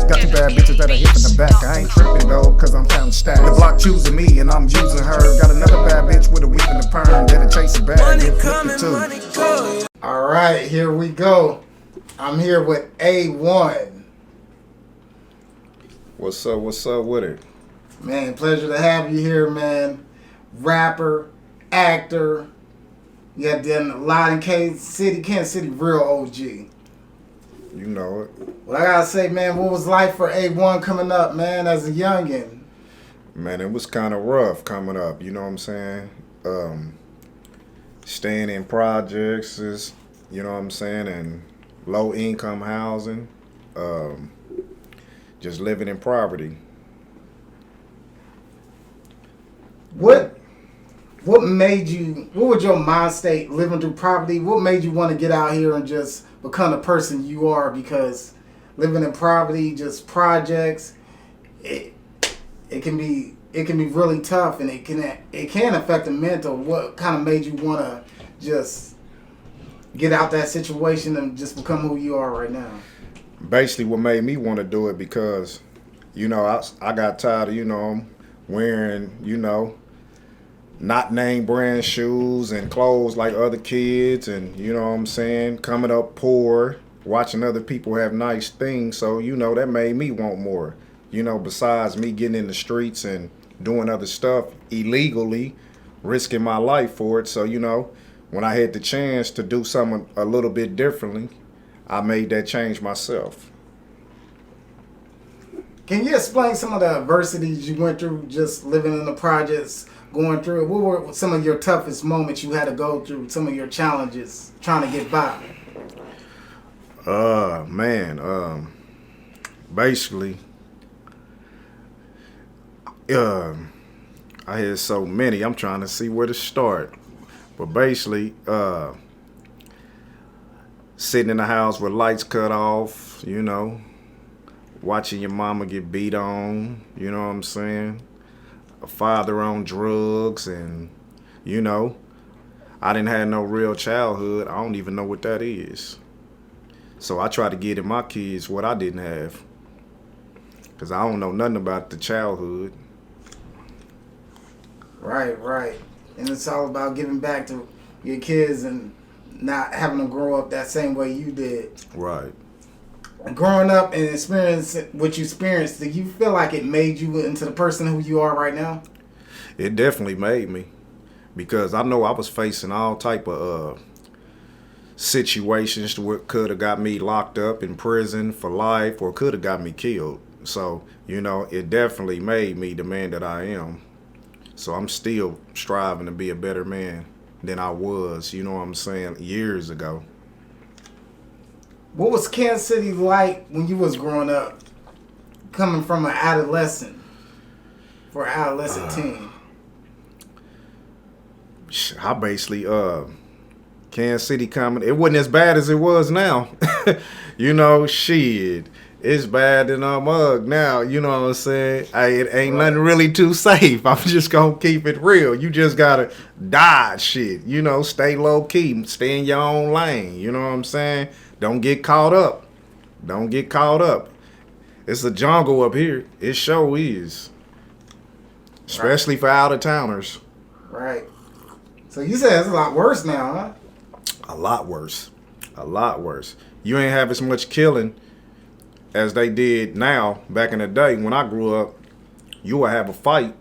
Got two bad bitches that are hip in the back. I ain't tripping though, cause I'm counting stacks. The block choosing me and I'm using her. Got another bad bitch with a whip in the perm. That'll chase a bag, get flipped too. Alright, here we go. I'm here with Awun. What's up with it? Man, pleasure to have you here, man. Rapper, actor. You have done a lot in Kansas City, real OG. You know it. Well, I gotta say, man, what was life for Awun coming up, man, as a youngin'? Man, it was kind of rough coming up, you know what I'm saying? Staying in projects is, you know what I'm saying, and low income housing. Just living in poverty. What made you, what was your mind state living through poverty? What made you want to get out here and just become the person you are? Because living in poverty, just projects, it can be really tough, and it can affect the mental. What kind of made you want to just get out that situation and just become who you are right now? Basically, what made me want to do it because, you know, I got tired of, you know, wearing, you know, not name brand shoes and clothes like other kids, and you know what I'm saying, coming up poor, watching other people have nice things. So, you know, that made me want more. You know, besides me getting in the streets and doing other stuff illegally, risking my life for it. So, you know, when I had the chance to do something a little bit differently, I made that change myself. Can you explain some of the adversities you went through just living in the projects, going through it? What were some of your toughest moments you had to go through, some of your challenges trying to get by? Basically, I had so many, I'm trying to see where to start. But basically, sitting in the house with lights cut off, you know, watching your mama get beat on, you know what I'm saying? A father on drugs, and, you know, I didn't have no real childhood. I don't even know what that is. So I try to get in my kids what I didn't have, because I don't know nothing about the childhood. Right. And it's all about giving back to your kids and not having them grow up that same way you did. Right. Growing up and experiencing what you experienced, do you feel like it made you into the person who you are right now? It definitely made me, because I know I was facing all type of situations that could have got me locked up in prison for life, or could have got me killed. So, you know, it definitely made me the man that I am. So I'm still striving to be a better man than I was, you know what I'm saying, years ago. What was Kansas City like when you was growing up, coming from an adolescent, for an adolescent teen? I basically, Kansas City coming, it wasn't as bad as it was now. You know, shit, it's bad in our mug now, you know what I'm saying? It ain't nothing really too safe. I'm just gonna keep it real. You just gotta dodge shit, you know, stay low key, stay in your own lane, you know what I'm saying? Don't get caught up. It's a jungle up here. It sure is. Especially for out-of-towners. Right. So you said it's a lot worse now, huh? A lot worse. You ain't have as much killing as they did now. Back in the day when I grew up, you would have a fight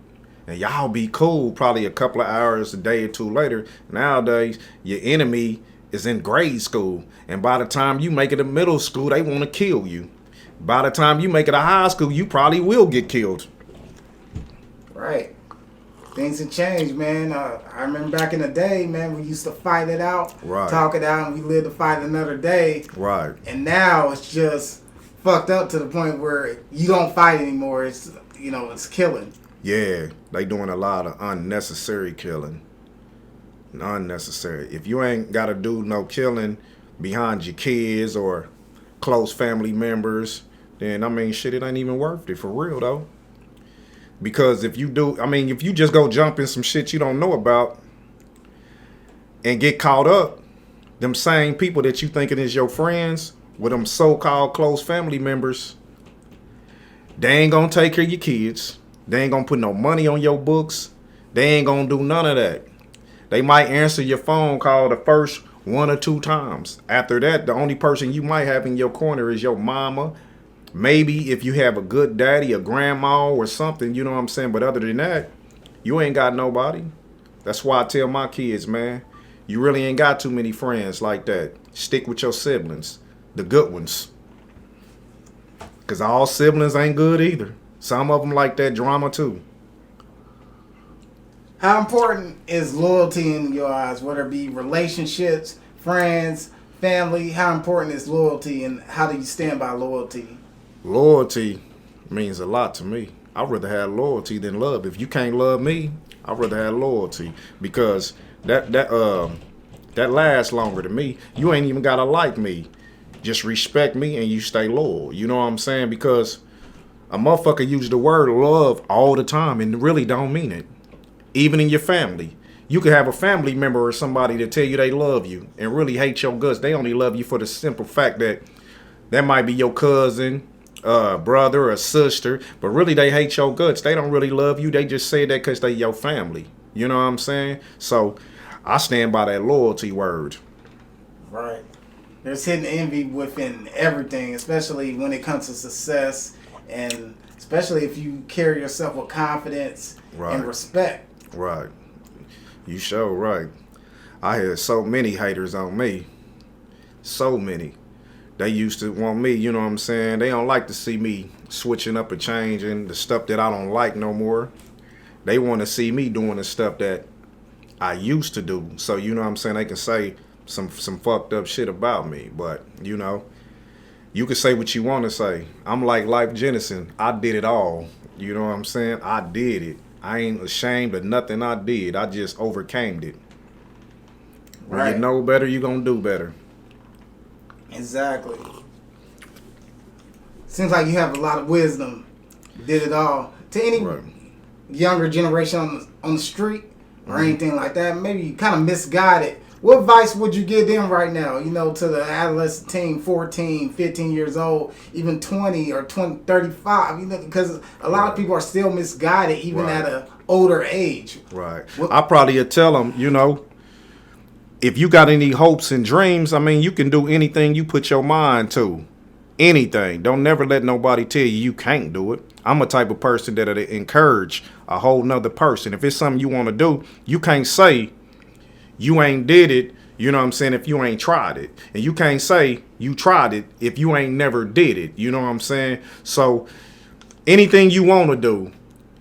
and y'all be cool probably a couple of hours, a day or two later. Nowadays, your enemy is in grade school, and by the time you make it to middle school, they want to kill you. By the time you make it to high school, you probably will get killed. Right. Things have changed, man. I remember back in the day, man, we used to fight it out, right, talk it out, and we lived to fight another day. Right. And now it's just fucked up to the point where you don't fight anymore. It's, you know, it's killing. Yeah, they doing a lot of unnecessary killing. Unnecessary. If you ain't got to do no killing behind your kids or close family members, then, I mean, shit, it ain't even worth it, for real, though. Because if you do, I mean, if you just go jump in some shit you don't know about and get caught up, them same people that you thinking is your friends with them so-called close family members, They ain't gonna take care of your kids. They ain't gonna put no money on your books. They ain't gonna do none of that. They might answer your phone call the first 1 or 2 times. After that, the only person you might have in your corner is your mama. Maybe if you have a good daddy, a grandma or something, you know what I'm saying? But other than that, you ain't got nobody. That's why I tell my kids, man, you really ain't got too many friends like that. Stick with your siblings, the good ones. Because all siblings ain't good either. Some of them like that drama too. How important is loyalty in your eyes, whether it be relationships, friends, family? How important is loyalty, and how do you stand by loyalty? Loyalty means a lot to me. I'd rather have loyalty than love. If you can't love me, I'd rather have loyalty, because that lasts longer to me. You ain't even gotta like me. Just respect me and you stay loyal. You know what I'm saying? Because a motherfucker use the word love all the time and really don't mean it. Even in your family. You could have a family member or somebody to tell you they love you and really hate your guts. They only love you for the simple fact that that might be your cousin, brother or sister, but really they hate your guts. They don't really love you. They just say that because they your family. You know what I'm saying? So I stand by that loyalty word. Right. There's hidden envy within everything, especially when it comes to success, and especially if you carry yourself with confidence and respect. Right. You sure right. I had so many haters on me. So many. They used to want me, you know what I'm saying? They don't like to see me switching up and changing the stuff that I don't like no more. They want to see me doing the stuff that I used to do. So, you know what I'm saying? They can say some fucked up shit about me. But, you know, you can say what you want to say. I'm like Life Jennison. I did it all. You know what I'm saying? I did it. I ain't ashamed of nothing I did. I just overcame it. When you know better, you gonna do better. Exactly. Seems like you have a lot of wisdom. Did it all. To any younger generation on the street or anything like that, maybe you kind of misguided. What advice would you give them right now, you know, to the adolescent teen, 14, 15 years old, even 20 or 20, 35, you know, because a lot of people are still misguided even at an older age. Right. I probably would tell them, you know, if you got any hopes and dreams, I mean, you can do anything you put your mind to. Anything. Don't never let nobody tell you can't do it. I'm a type of person that'll encourage a whole nother person. If it's something you want to do, you can't say you ain't did it, you know what I'm saying, if you ain't tried it. And you can't say you tried it if you ain't never did it. You know what I'm saying? So anything you want to do,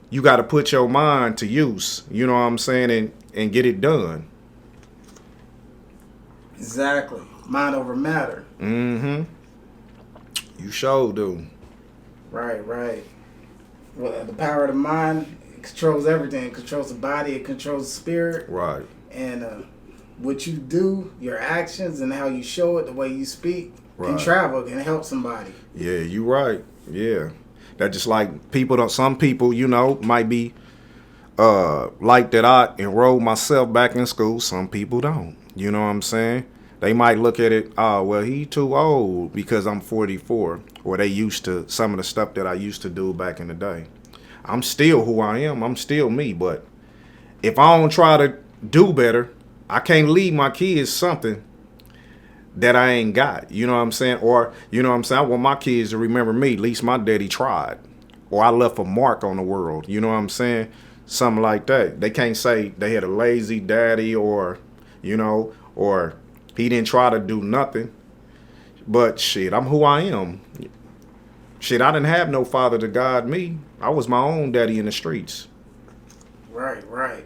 you got to put your mind to use, you know what I'm saying, and get it done. Exactly. Mind over matter. Mm-hmm. You sure do. Right. Well, the power of the mind controls everything. It controls the body. It controls the spirit. Right. And what you do, your actions, and how you show it, the way you speak, can travel, can help somebody. Yeah, you right. Yeah. That just like some people, you know, might be like that I enrolled myself back in school. Some people don't. You know what I'm saying? They might look at it, oh, well, he too old because I'm 44. Or they used to some of the stuff that I used to do back in the day. I'm still who I am. I'm still me. But if I don't try to do better, I can't leave my kids something that I ain't got. You know what I'm saying? Or, you know what I'm saying? I want my kids to remember me. At least my daddy tried. Or I left a mark on the world. You know what I'm saying? Something like that. They can't say they had a lazy daddy or, you know, or he didn't try to do nothing. But shit, I'm who I am. Shit, I didn't have no father to guide me. I was my own daddy in the streets. Right.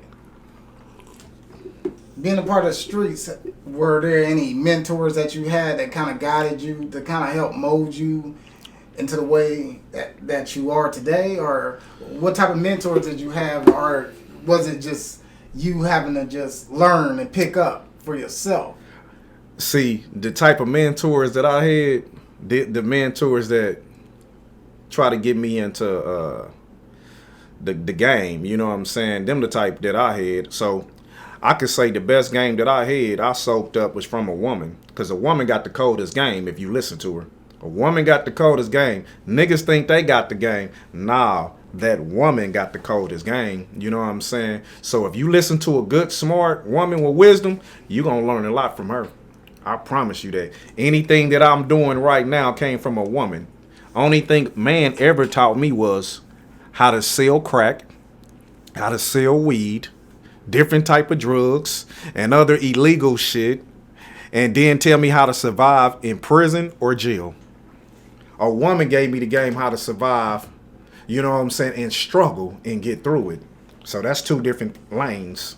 Being a part of the streets, were there any mentors that you had that kind of guided you, to kind of help mold you into the way that you are today? Or what type of mentors did you have? Or was it just you having to just learn and pick up for yourself? See, the type of mentors that I had, the mentors that try to get me into the game, you know what I'm saying? Them the type that I had. So I could say the best game that I had, I soaked up was from a woman. Because a woman got the coldest game if you listen to her. A woman got the coldest game. Niggas think they got the game. Nah, that woman got the coldest game. You know what I'm saying? So if you listen to a good, smart woman with wisdom, you gonna learn a lot from her. I promise you that. Anything that I'm doing right now came from a woman. Only thing man ever taught me was how to sell crack, how to sell weed, different type of drugs, and other illegal shit, and then tell me how to survive in prison or jail. A woman gave me the game how to survive, you know what I'm saying, and struggle and get through it. So that's two different lanes.